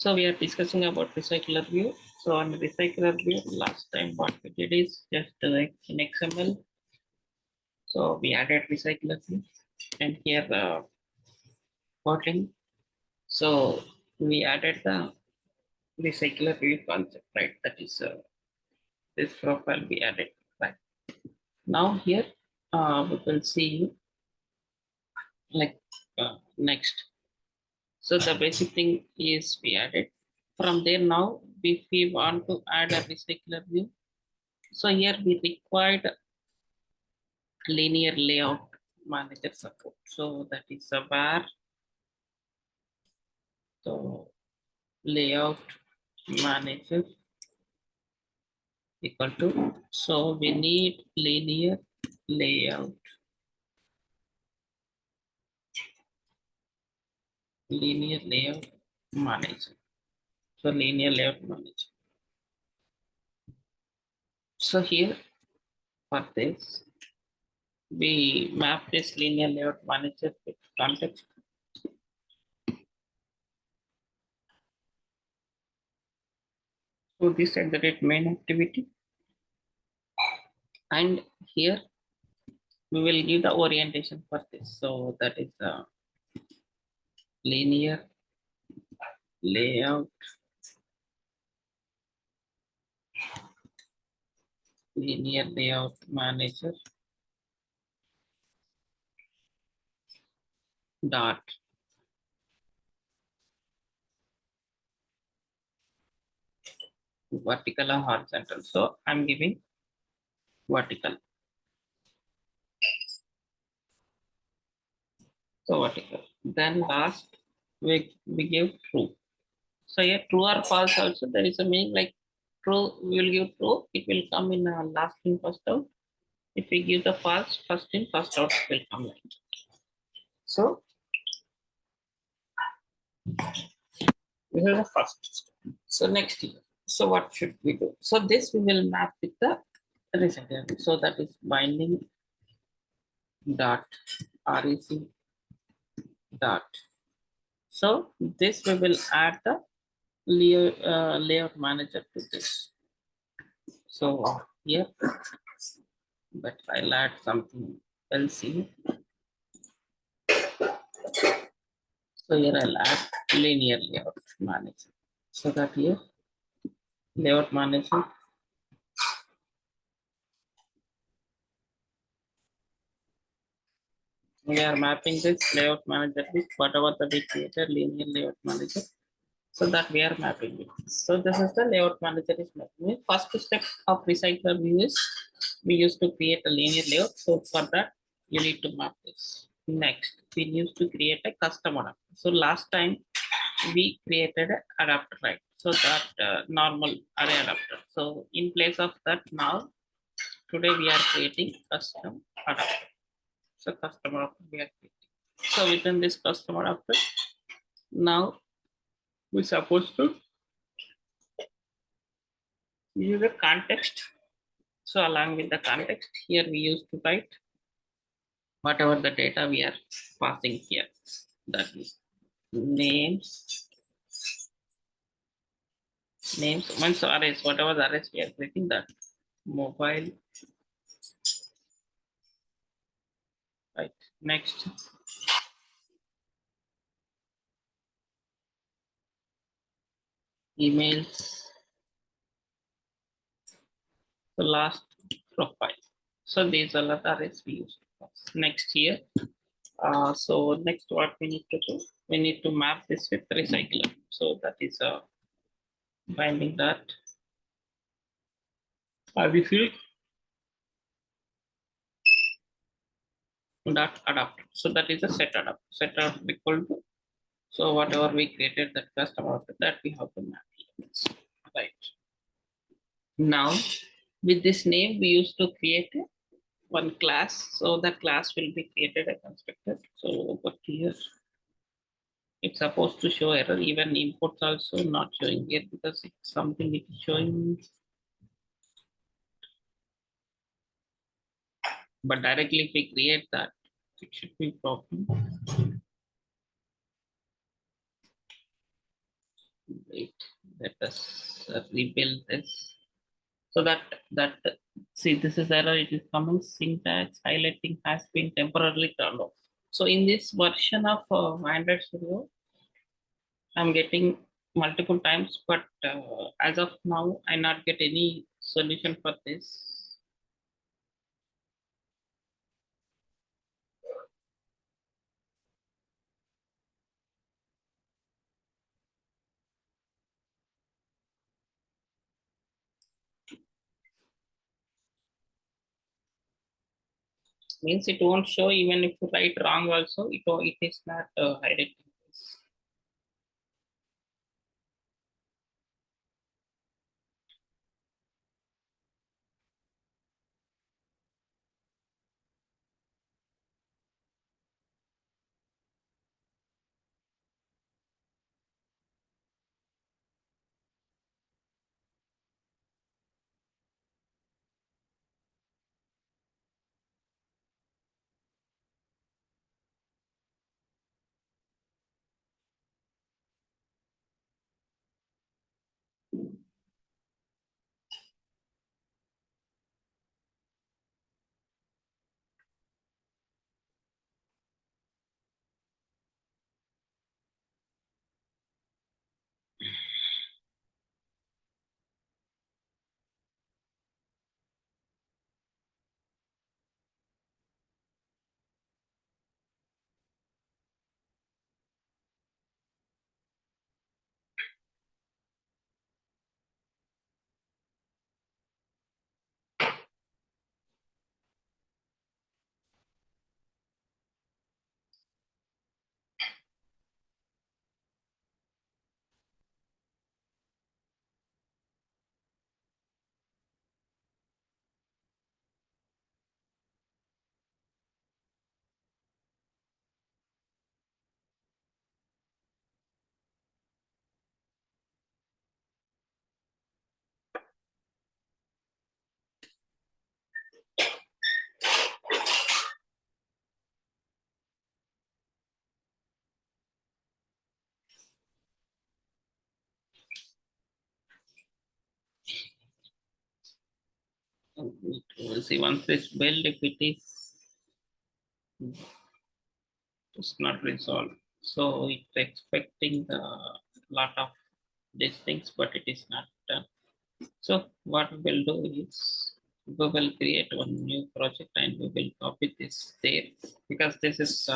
So we are discussing about recycler view. So on recycler view, last time what we did is just like in XML. So we added recycler view and here Kotlin. So we added the recycler view concept, right? That is this profile we added, right? Now here we will see like next. So the basic thing is we added. From there now, if we want to add a recycler view, so here we required linear layout manager support. So that is a where so layout manager equal to, so we need linear layout manager. So linear layout manager. So here for this we map this linear layout manager with context. So this at the rate main activity, and here we will give the orientation for this. So that is a linear layout manager dot vertical or horizontal. So I'm giving vertical. So vertical. Then last we give true. So here true or false also there is a meaning, like true we will give true, it will come in last in first out. If we give the false, first in first out will come like. So this is the first step. So next here. So what should we do? So this we will map with the recycler. So that is binding dot rec dot. So this we will add the layout manager to this. So here, but I'll add something else here. So here I'll add linear layout manager. So that here layout manager we are mapping this layout manager with whatever the we created linear layout manager. So that we are mapping it. So this is the layout manager is mapping. First step of recycler view is we used to create a linear layout. So for that you need to map this. Next we used to create a custom adapter. So last time we created an adapter, right? So that normal array adapter. So in place of that now today we are creating custom adapter. So custom adapter we are creating. So within this custom adapter now we're supposed to use a context. So along with the context here we used to write whatever the data we are passing here. That is names, once arrays, whatever the arrays we are creating, that mobile, right? Next, emails, the last profile. So these are the arrays we use to pass. Next here, so next what we need to do, we need to map this with recycler. So that is binding that we feel dot adapter. So that is a set adapter. Set adapter equal to, so whatever we created that custom adapter, that we have to map here. Right. Now with this name we used to create one class. So the class will be created a constructor. So but here it's supposed to show error, even inputs also not showing here because it's something it is showing, but directly if we create that it should be problem. Wait, let us rebuild this. So that see, this is error. It is coming. Syntax highlighting has been temporarily turned off. So in this version of Android Studio, I'm getting multiple times, but as of now, I not get any solution for this. Means it won't show even if you write wrong. Also, it is not highlighting this. We'll see once this build if it is it's not resolved. So it's expecting the lot of these things, but it is not done. So what we will do is we will create one new project and we will copy this there because this is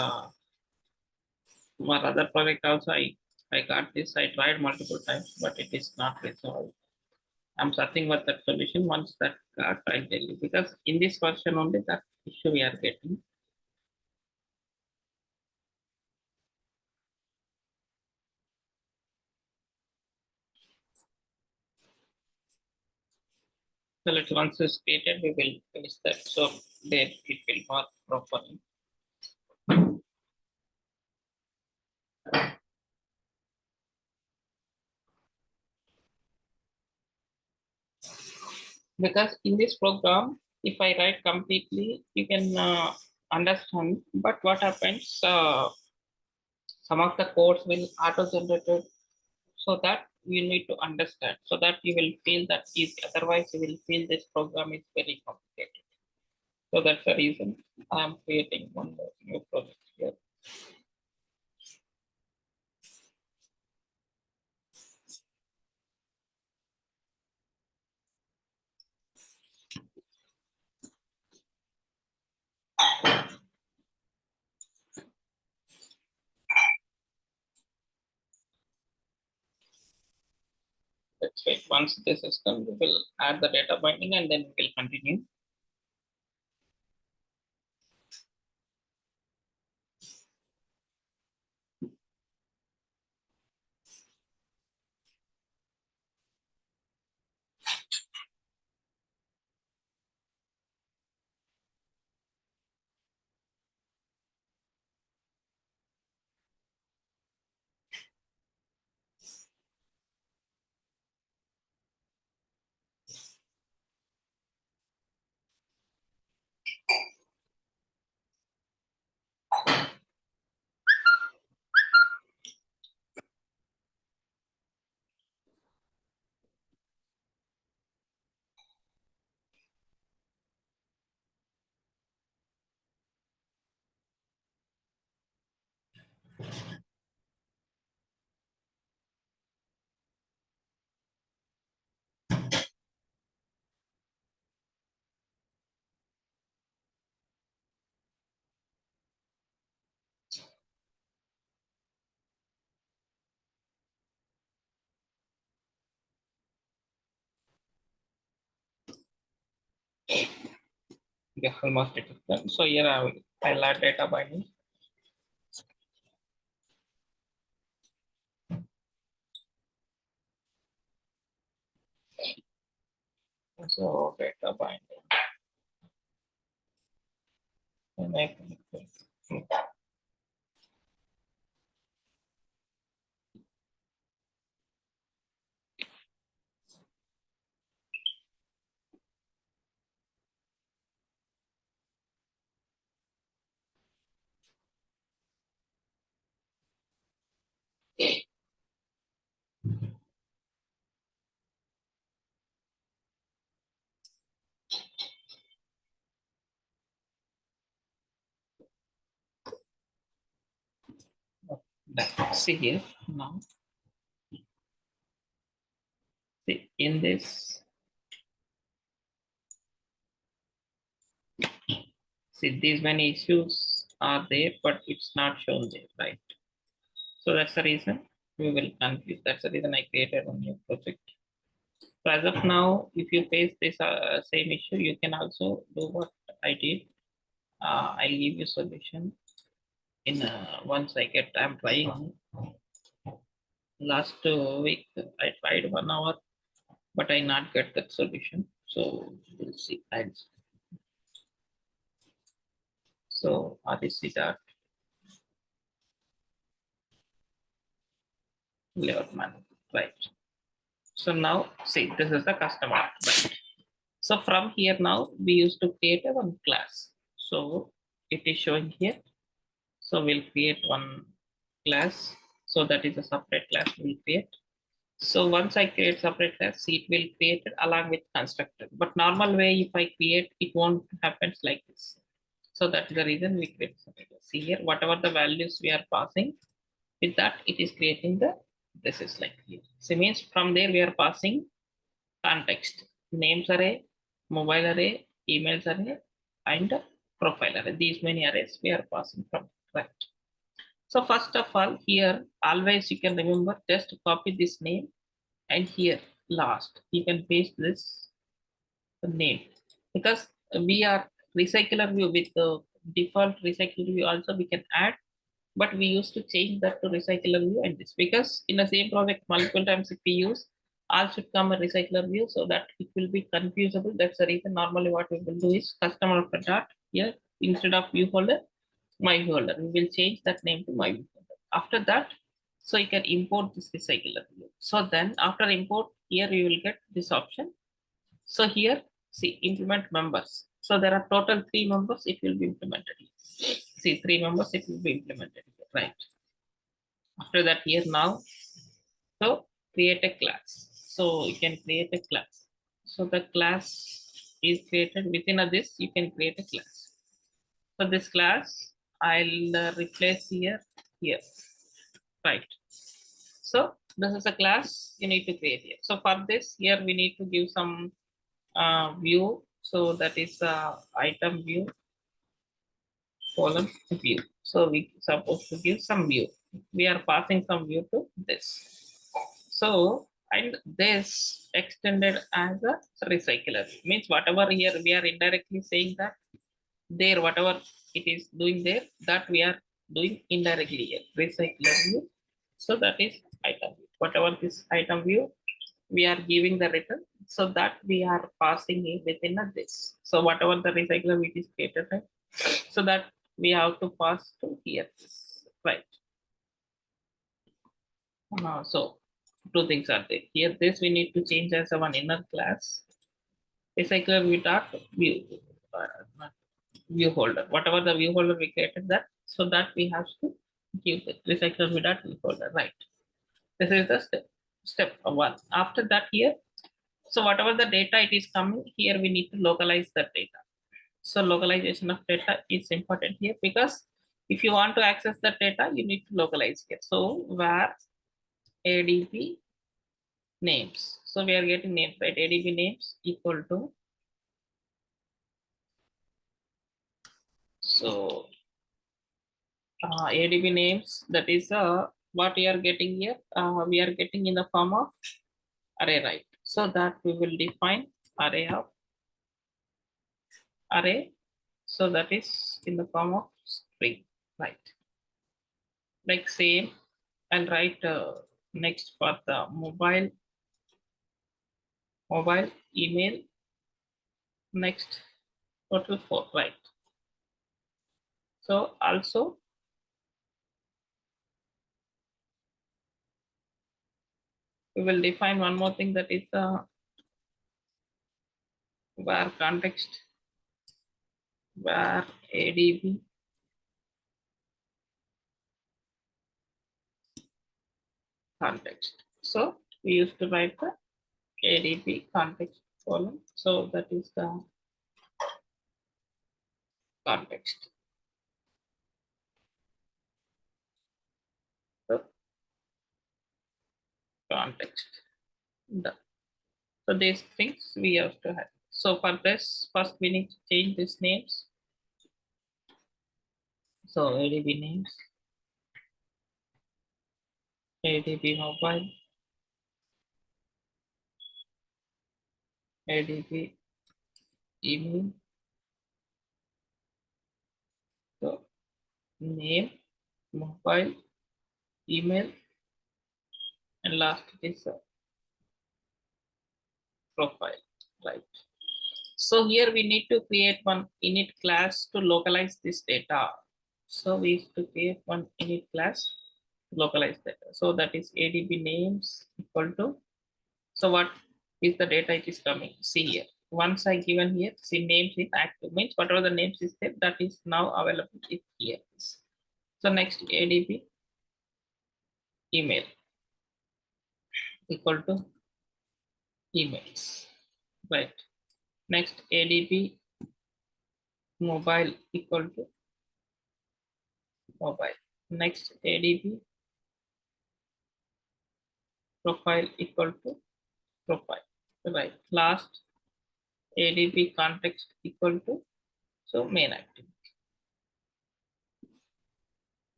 my other project also. I got this. I tried multiple times, but it is not resolved. I'm searching for that solution. Once that got, I tell you because in this version only that issue we are getting. So let's once it's created, we will finish that. So there it will work properly. Because in this program, if I write completely, you can understand. But what happens? Some of the codes will auto-generated, so that you need to understand, so that you will feel that is otherwise you will feel this program is very complicated. So that's the reason I am creating one more new project here. Let's wait. Once this is done, we will add the data binding and then we will continue. Yeah, almost it is done. So here I'll add data binding. So data binding. And I can see here now. See in this. See these many issues are there, but it's not shown there, right? So that's the reason we will confuse. That's the reason I created a new project. So as of now, if you face this same issue, you can also do what I did. I'll give you solution in once I get. I'm trying. Last week I tried 1 hour, but I not get that solution. So we'll see. So REC dot layout manager, right? So now see this is the customer, right? So from here now we used to create a one class. So it is showing here. So we'll create one class. So that is a separate class we'll create. So once I create separate class, it will create it along with constructor. But normal way, if I create, it won't happen like this. So that is the reason we create separate class. See here, whatever the values we are passing, with that it is creating the, this is like here. So means from there we are passing context, names array, mobile array, emails array, and profile array. These many arrays we are passing from, right? So first of all, here always you can remember just copy this name, and here last you can paste this name, because we are recycler view with the default recycler view also we can add, but we used to change that to recycler view and this, because in the same project multiple times if we use all should come a recycler view, so that it will be confusable. That's the reason normally what we will do is customer dot here, instead of view folder, my view folder, we will change that name to my view folder. After that, so you can import this recycler view. So then after import here you will get this option. So here see implement members. So there are total 3 members, it will be implemented. See 3 members, it will be implemented, right? After that here now, so create a class. So you can create a class. So the class is created within a this, you can create a class. So this class I'll replace here, right? So this is a class you need to create here. So for this here we need to give some view. So that is item view column view. So we supposed to give some view. We are passing some view to this. So and this extended as a recycler means whatever here we are indirectly saying that there whatever it is doing there, that we are doing indirectly here recycler view. So that is item view. Whatever this item view we are giving the return, so that we are passing it within a this. So whatever the recycler which is created, right? So that we have to pass to here, right? So two things are there here. This we need to change as a one inner class recycler view dot view view holder. Whatever the view holder we created that, so that we have to give the recycler view dot view holder, right? This is the step one. After that here, so whatever the data it is coming here, we need to localize the data. So localization of data is important here, because if you want to access the data, you need to localize here. So where ADB names. So we are getting names, right? ADB names equal to, so ADB names, that is what we are getting here. We are getting in the form of array, right? So that we will define array of array. So that is in the form of string, right? Like same, I'll write next for the mobile email, next total 4, right? So also we will define one more thing, that is the var context, var adb context. So we used to write the adb context column. So that is the context. So context. Done. So these things we have to have. So for this, first we need to change these names. So adb names, adb mobile, adb email. So name, mobile, email, and last is profile, right? So here we need to create one init class to localize this data. So we need to create one init class to localize data. So that is adb names equal to, so what is the data it is coming? See here. Once I given here, see names is active, means whatever the names is there, that is now available here. So next adb email equal to emails, right? Next adb mobile equal to mobile. Next adb profile equal to profile, right? Last adb context equal to, so main activity.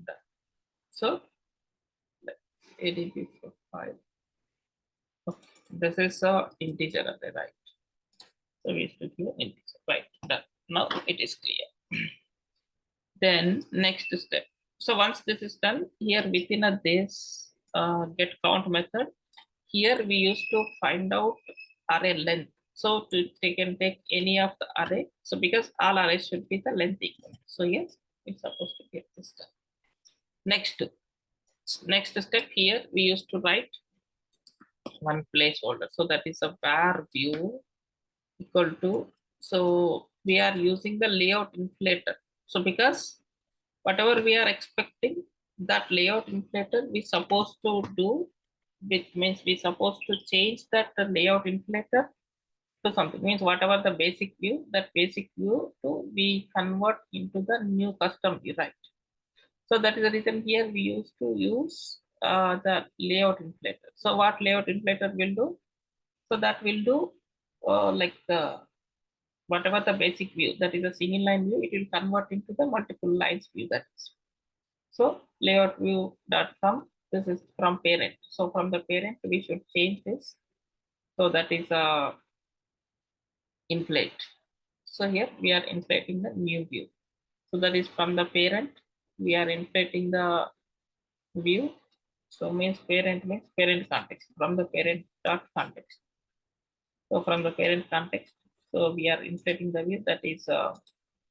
Done. So adb profile, okay. This is a integer array, right? So we should give integer, right? Done. Now it is clear. Then next step. So once this is done, here within a this get count method, here we used to find out array length. So they can take any of the array. So because all arrays should be the length equal. So yes, it's supposed to get this done. Next step, here we used to write one placeholder. So that is a var view equal to, so we are using the layout inflator. So because whatever we are expecting, that layout inflator we supposed to do, which means we supposed to change that layout inflator to something, means whatever the basic view, that basic view to be convert into the new custom view, right? So that is the reason here we used to use the layout inflator. So what layout inflator will do? So that will do like the whatever the basic view, that is a single line view, it will convert into the multiple lines view. That is, so layout view dot from, this is from parent. So from the parent we should change this. So that is inflate. So here we are inflating the new view. So that is from the parent we are inflating the view. So means parent context, from the parent dot context. So from the parent context, so we are inserting the view, that is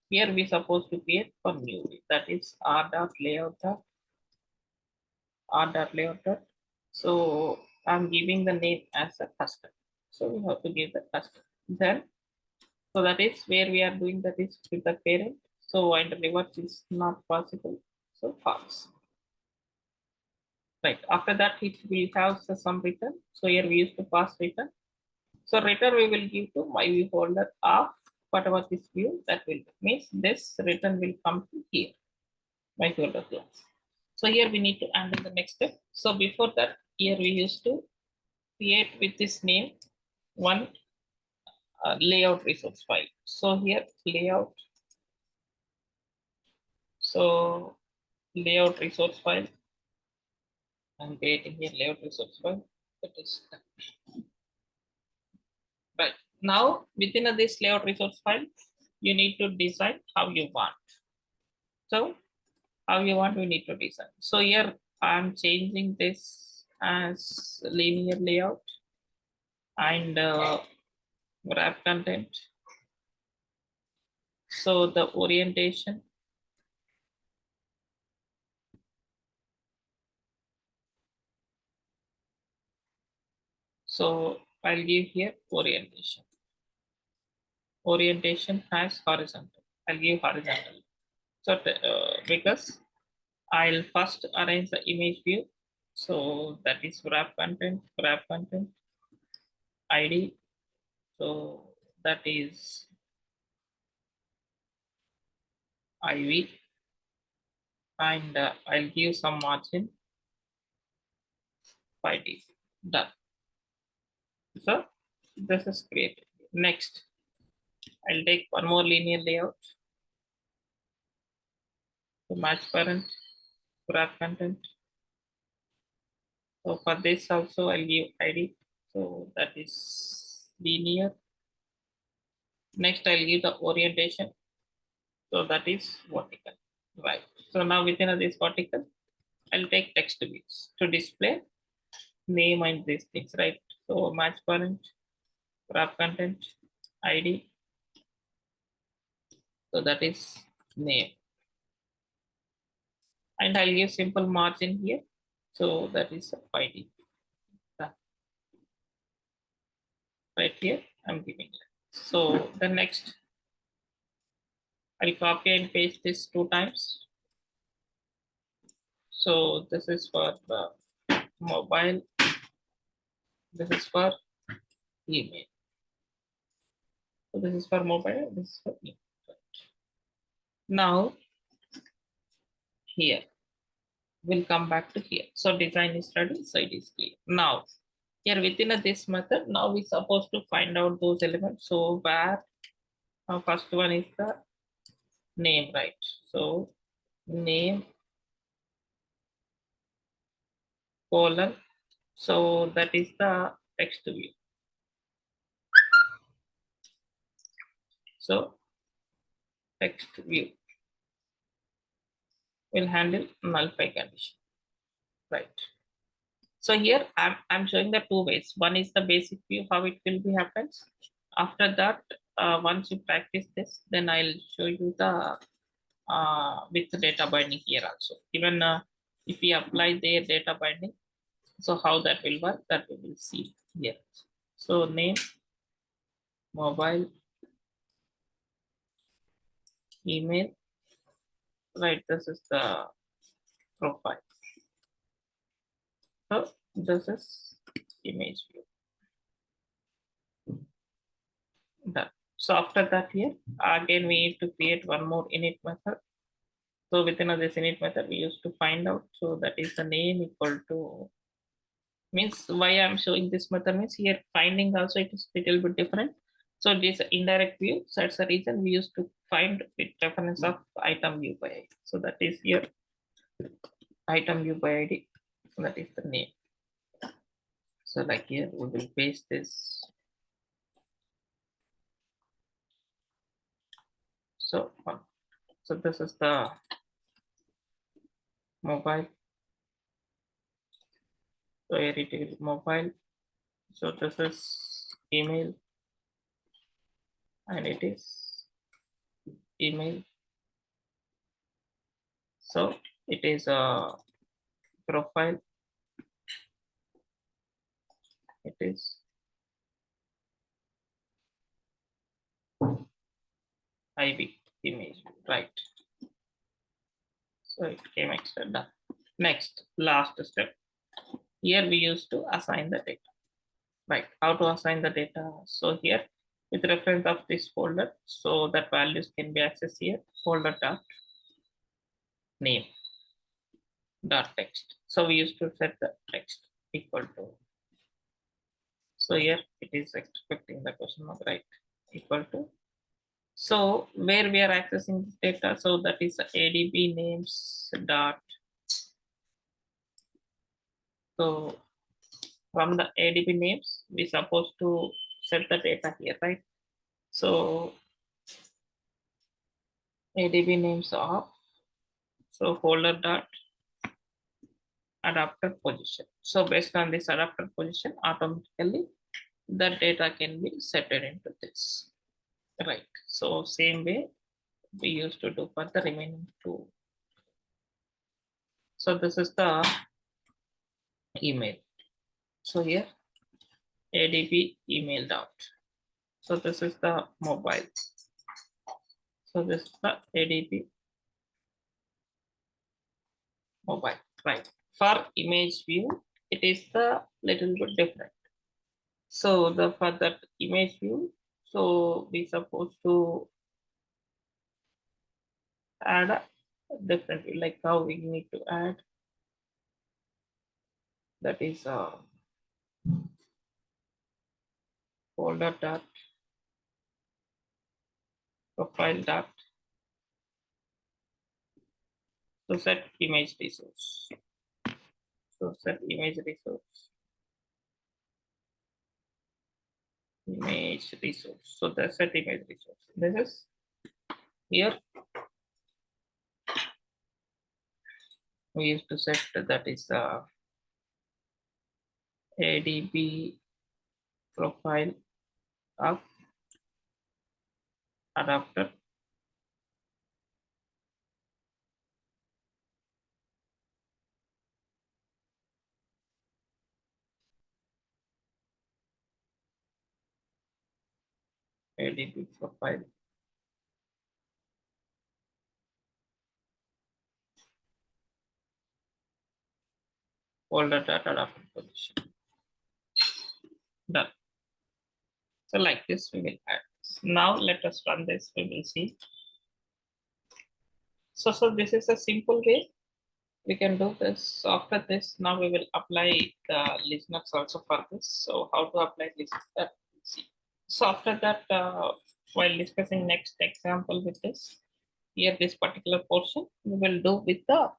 here we supposed to create for new view, that is r dot layout dot r dot layout dot. So I'm giving the name as a custom. So we have to give the custom. Then so that is where we are doing, that is with the parent. So and reverse is not possible. So false. Right. After that it will have some return. So here we use to pass return. So return we will give to my view folder of whatever this view, that will means this return will come to here, my folder class. So here we need to handle the next step. So before that, here we used to create with this name one layout resource file. So here layout. So layout resource file. I'm creating here layout resource file. That is right. Now within this layout resource file, you need to decide how you want. So how you want, we need to design. So here I'm changing this as linear layout and wrap content. So the orientation. So I'll give here orientation. Orientation has horizontal. I'll give horizontal. So because I'll first arrange the image view. So that is wrap content, ID. So that is IV, and I'll give some margin 5D. Done. So this is created. Next, I'll take one more linear layout to match parent, wrap content. So for this also I'll give ID. So that is linear. Next I'll give the orientation. So that is vertical. Right. So now within this vertical, I'll take text views to display name and these things, right? So match parent, wrap content, ID. So that is name. And I'll give simple margin here. So that is ID. Right here, I'm giving it. So the next, I'll copy and paste this 2 times. So this is for the mobile. This is for email. So this is for mobile. This is for email. Now here, we'll come back to here. So design is ready. So it is clear. Now here within this method, now we're supposed to find out those elements. So where first one is the name, right? So name colon. So that is the text view. So text view will handle nullify condition, right? So here I'm showing the 2 ways. One is the basic view, how it will be happens. After that, once you practice this, then I'll show you the with the data binding here also. Even if we apply their data binding, so how that will work, that we will see here. So name, mobile, email, right? This is the profile. So this is image view. Done. So after that here, again we need to create one more init method. So within this init method, we used to find out. So that is the name equal to, means why I'm showing this method means here finding also it is little bit different. So this indirect view, so that's the reason we used to find with reference of item view by ID. So that is here item view by ID. So that is the name. So like here we will paste this. So this is the mobile. So here it is mobile. So this is email and it is email. So it is a profile. It is IB image, right? So it came extra done. Next, last step. Here we used to assign the data. Right, how to assign the data? So here with reference of this folder, so that values can be accessed here, folder dot name dot text. So we used to set the text equal to. So here it is expecting the question mark, right? Equal to. So where we are accessing this data, so that is ADB names dot. So from the ADB names, we supposed to set the data here, right? So ADB names of, so folder dot adapter position. So based on this adapter position, automatically the data can be set into this, right? So same way we used to do for the remaining two. So this is the email. So here ADB email dot. So this is the mobile. So this is the ADB mobile, right? For image view, it is the little bit different. So the for that image view, so we supposed to add a different, like how we need to add, that is folder dot profile dot, so set image resource. So set image resource, image resource. So the set image resource. This is here we used to set, that is ADB profile of adapter ADB profile folder data adapter position. Done. So like this we will add. Now let us run this, we will see. So this is a simple way we can do this. So after this, now we will apply the listeners also for this. So how to apply this, that we'll see. So after that, while discussing next example with this, here this particular portion we will do with the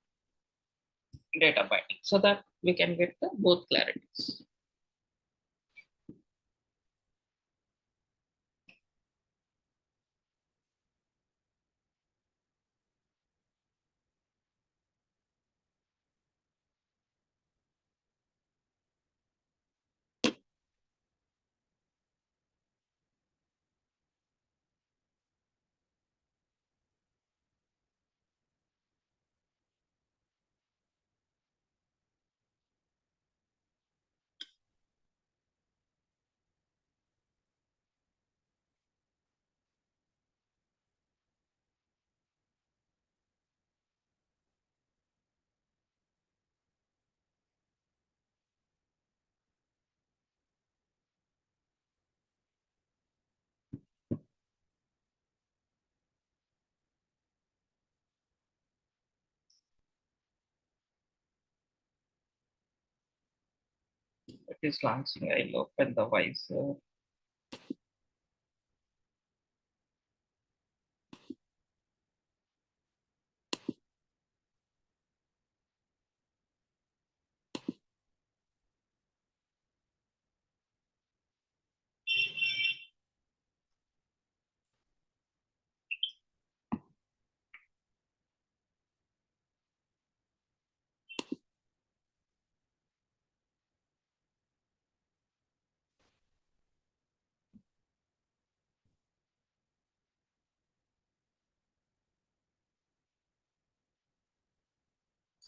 data binding, so that we can get the both clarities. It is launching. I'll open the Wise.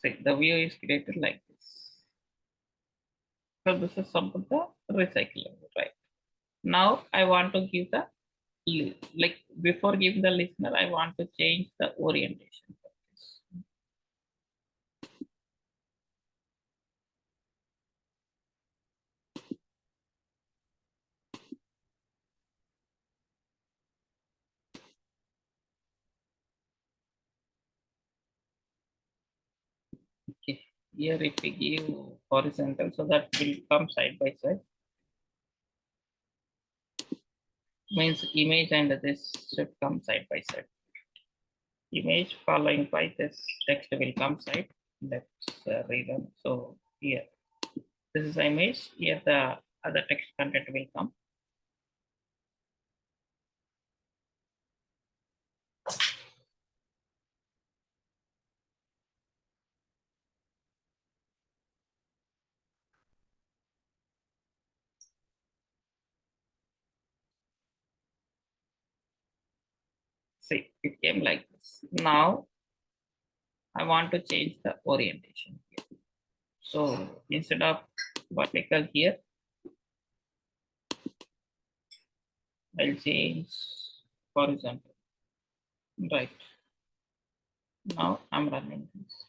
See, the view is created like this. So this is some of the recycling, right? Now I want to give the, like before giving the listener, I want to change the orientation of this. Okay. Here if we give horizontal, so that will come side by side. Means image and this should come side by side. Image following by this text will come side. Let's rerun. So here, this is the image. Here the other text content will come. See, it came like this. Now I want to change the orientation here. So instead of vertical here, I'll change horizontal. Right. Now I'm running this.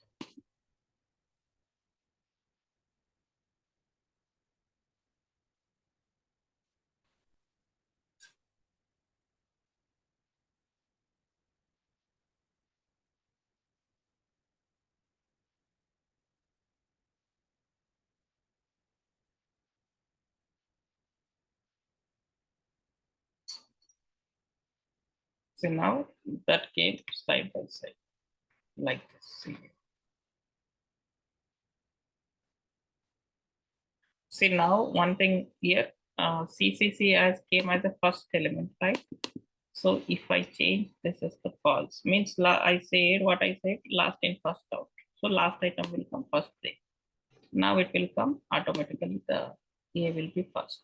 So now that came side by side like this. See now one thing here, CCC as came as the first element, right? So if I change this is the false, means I said what I said, last in first out. So last item will come first thing. Now it will come automatically, the A will be first.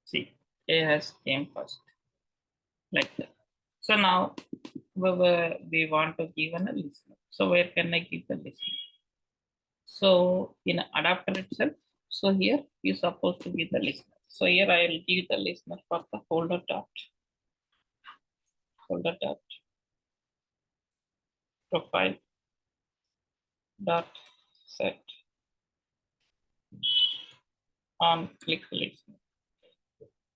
See, A has came first like that. So now we want to give a listener. So where can I give the listener? So in adapter itself, so here you're supposed to give the listener. So here I will give the listener for the folder dot profile dot set on click listener.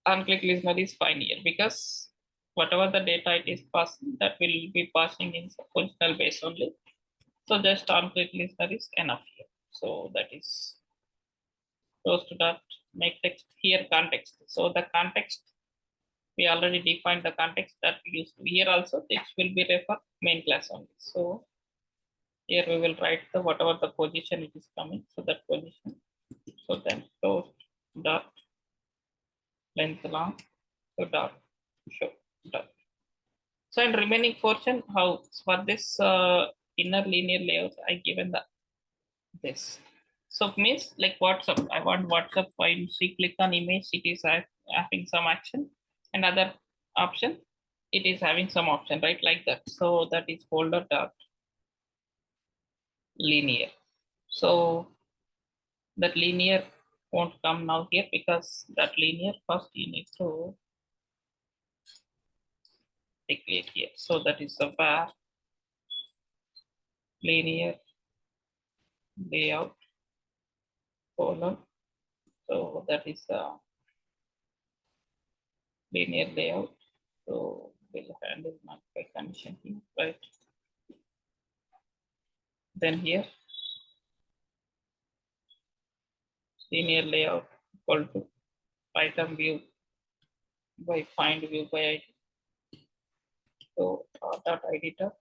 On click listener is fine here because whatever the data it is passing, that will be passing in positional base only. So just on click listener is enough here. So that is close to that. Make text here context. So the context, we already defined the context that we used here also. Text will be refer main class only. So here we will write the whatever the position it is coming. So that position. So then close dot length long. So dot show dot. So in remaining portion, how for this inner linear layout, I given the this. So means like WhatsApp. I want WhatsApp. When she click on image, it is having some action, and other option, it is having some option, right? Like that. So that is folder dot linear. So that linear won't come now here because that linear first you need to declare here. So that is the var linear layout column. So that is the linear layout. So we'll handle multiply condition here, right? Then here linear layout equal to item view by find view by ID. So dot ID dot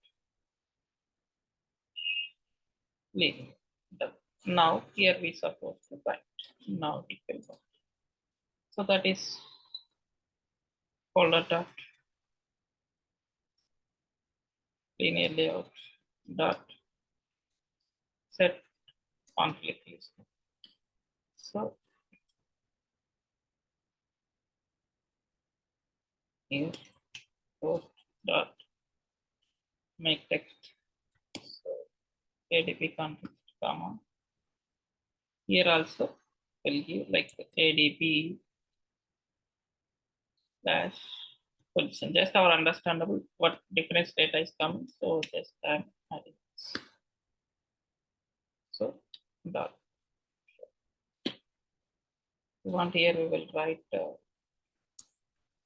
linear. Now here we suppose to write now equal to. So that is folder dot linear layout dot set on click list. So here post dot make text. So ADP context comma. Here also will give like ADP slash position. Just our understandable what different data is coming. So just adding this. So dot. We want here we will write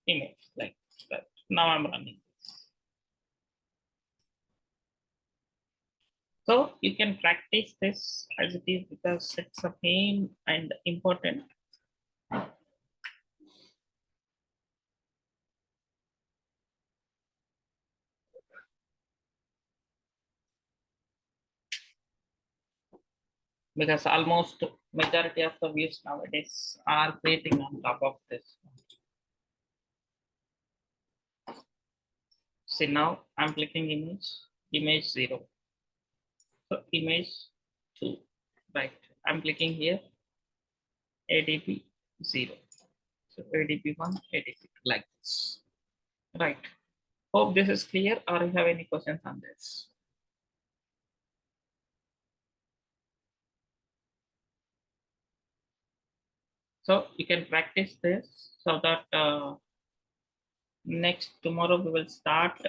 image like that. Now I'm running this. So you can practice this as it is because it's a main and important. Because almost majority of the views nowadays are creating on top of this. See, now I'm clicking image 0. So image 2, right? I'm clicking here ADP 0. So ADP 1, ADP 2, like this, right? Hope this is clear, or you have any questions on this? So you can practice this so that next tomorrow we will start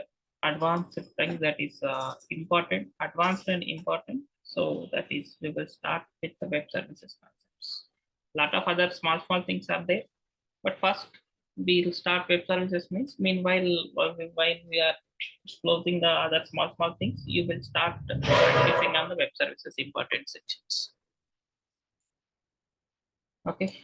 advanced things that is important, advanced and important. So that is we will start with the web services concepts. A lot of other small things are there, but first we'll start web services means meanwhile while we are closing the other small things, you will start practicing on the web services important sections. Okay.